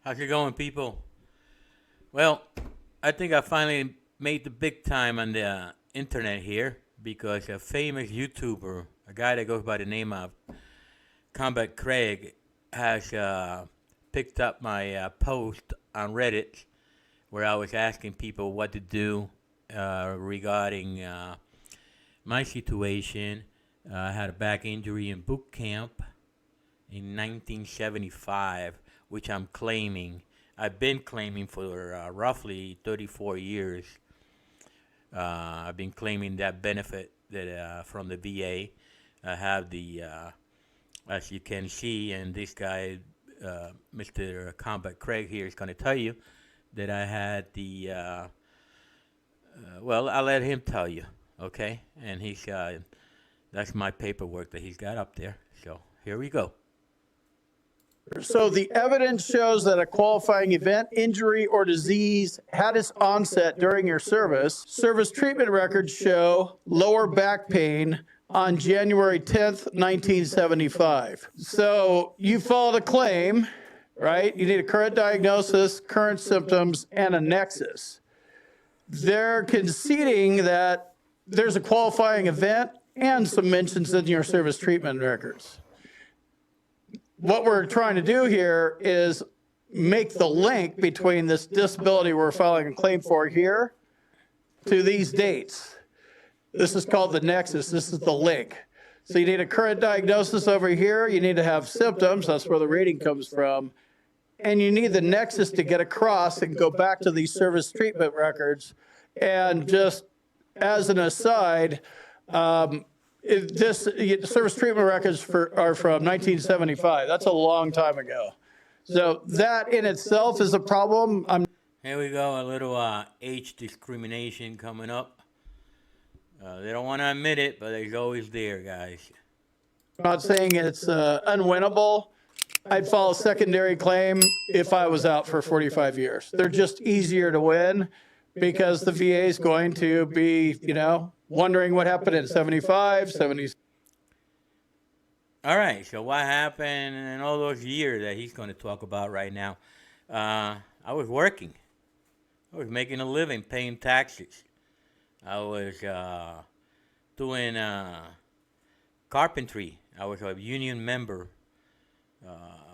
How's it going, people? Well, I think I finally made the big time on the internet here because a famous YouTuber, a guy that goes by the name of Combat Craig, has picked up my post on Reddit where I was asking people what to do regarding my situation. I had a back injury in boot camp in 1975, which I'm claiming. I've been claiming for roughly 34 years. I've been claiming that benefit that from the VA. I have the, as you can see, and this guy, Mr. Combat Craig here, is going to tell you that I had the. Well, I'll let him tell you, okay? And he's that's my paperwork that he's got up there. So here we go. So the evidence shows that a qualifying event, injury, or disease had its onset during your service. Service treatment records show lower back pain on January 10th, 1975. So you filed a claim, right? You need a current diagnosis, current symptoms, and a nexus. They're conceding that there's a qualifying event and some mentions in your service treatment records. What we're trying to do here is make the link between this disability we're filing a claim for here to these dates. This is called the nexus. This is the link. So you need a current diagnosis over here. You need to have symptoms. That's where the rating comes from. And you need the nexus to get across and go back to these service treatment records. And just as an aside, this service treatment records are from 1975. That's a long time ago. So that in itself is a problem. Here we go, a little age discrimination coming up. They don't want to admit it, but it's always there, guys. I'm not saying it's unwinnable. I'd file a secondary claim if I was out for 45 years. They're just easier to win because the VA is going to be, wondering what happened in 75, 70. All right, so what happened in all those years that he's going to talk about right now? I was working. I was making a living, paying taxes. I was doing carpentry. I was a union member,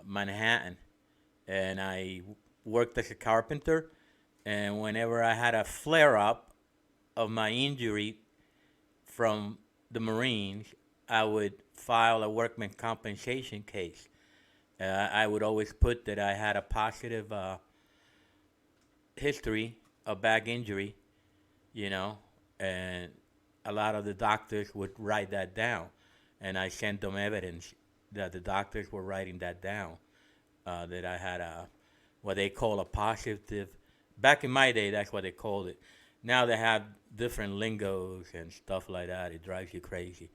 Manhattan, and I worked as a carpenter. And whenever I had a flare-up of my injury from the Marines, I would file a workman compensation case. I would always put that I had a positive history of back injury, and a lot of the doctors would write that down. And I sent them evidence that the doctors were writing that down, that I had what they call a positive. Back in my day, that's what they called it. Now they have different lingos and stuff like that. It drives you crazy.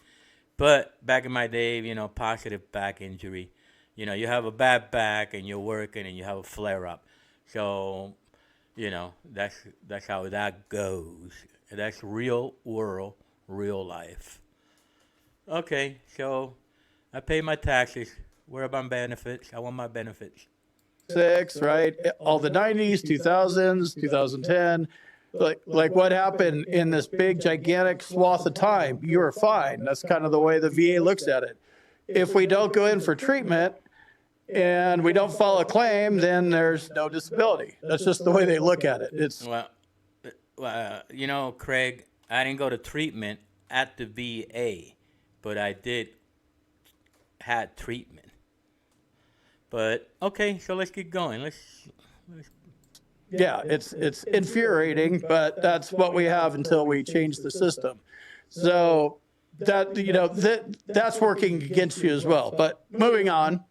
But back in my day, positive back injury. You have a bad back and you're working and you have a flare-up. So, that's how that goes. That's real world, real life. Okay, so I pay my taxes. Where are my benefits? I want my benefits. Right? All the 90s, 2000s, 2010. Like what happened in this big, gigantic swath of time, you were fine. That's kind of the way the VA looks at it. If we don't go in for treatment and we don't file a claim, then there's no disability. That's just the way they look at it. Craig, I didn't go to treatment at the VA, but I did had treatment. But okay, so let's get going. Let's. Yeah, it's infuriating, but that's what we have until we change the system. So that that's working against you as well. But moving on,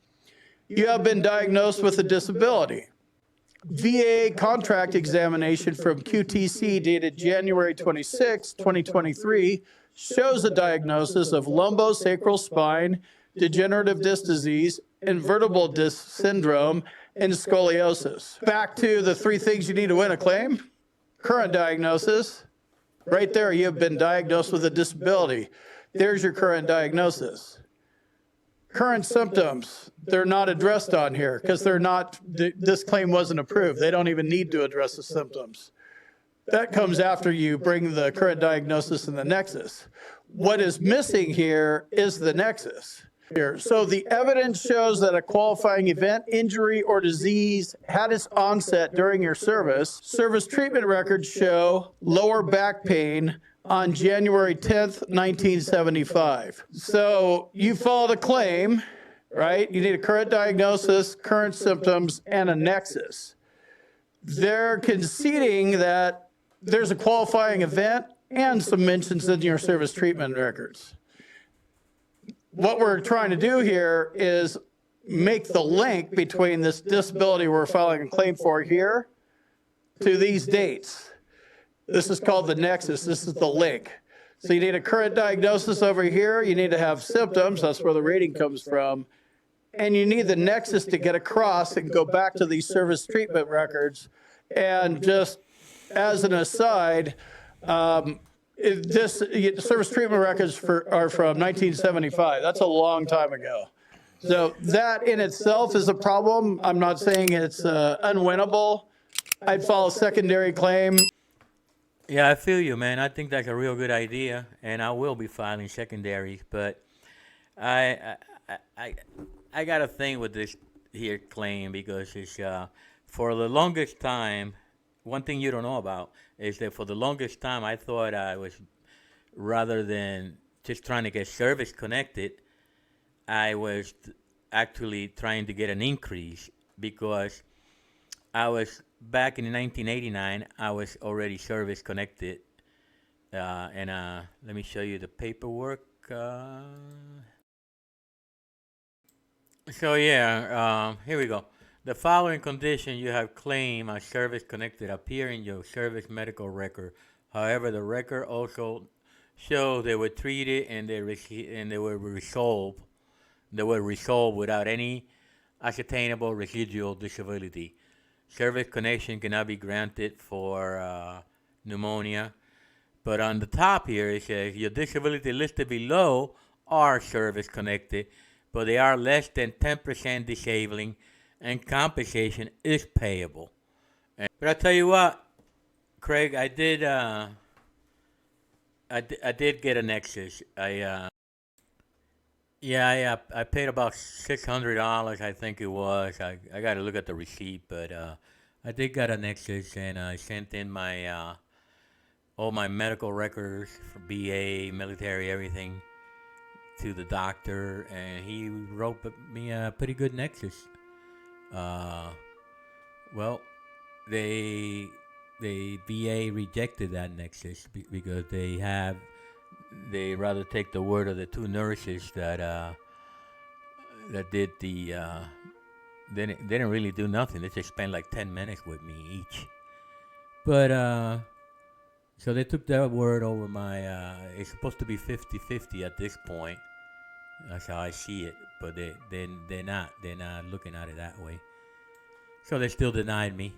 you have been diagnosed with a disability. VA contract examination from QTC dated January 26, 2023 shows a diagnosis of lumbosacral spine, degenerative disc disease, invertebral disc syndrome, and scoliosis. Back to the three things you need to win a claim. Current diagnosis. Right there, you have been diagnosed with a disability. There's your current diagnosis. current symptoms, they're not addressed on here because this claim wasn't approved. They don't even need to address the symptoms. That comes after you bring the current diagnosis and the nexus. What is missing here is the nexus. So the evidence shows that a qualifying event, injury, or disease had its onset during your service. Service treatment records show lower back pain on January 10th, 1975. So you filed a claim, right? You need a current diagnosis, current symptoms, and a nexus. They're conceding that there's a qualifying event and some mentions in your service treatment records. What we're trying to do here is make the link between this disability we're filing a claim for here to these dates. This is called the nexus. This is the link. So you need a current diagnosis over here. You need to have symptoms. That's where the rating comes from. And you need the nexus to get across and go back to these service treatment records. And just as an aside, service treatment records are from 1975. That's a long time ago. So that in itself is a problem. I'm not saying it's unwinnable. I'd file a secondary claim. Yeah, I feel you, man. I think that's a real good idea, and I will be filing secondaries. But I got a thing with this here claim because it's for the longest time. One thing you don't know about is that for the longest time I thought I was, rather than just trying to get service connected, I was actually trying to get an increase because I was back in 1989. I was already service connected, and let me show you the paperwork. So yeah, here we go. The following condition you have claimed as service connected appear in your service medical record. However, the record also shows they were treated and they were resolved. They were resolved without any ascertainable residual disability. Service connection cannot be granted for pneumonia. But on the top here it says your disability listed below are service connected, but they are less than 10% disabling, and compensation is payable. But I tell you what, Craig, I did get a nexus. I paid about $600, I think it was. I got to look at the receipt, but I did get a nexus, and I sent in my all my medical records for BA, military, everything to the doctor, and he wrote me a pretty good nexus. Well, the VA rejected that nexus because they rather take the word of the two nurses that did the they didn't really do nothing. They just spent like 10 minutes with me each. But so they took that word over my it's supposed to be 50-50 at this point. That's how I see it, but they're not looking at it that way. So they still denied me.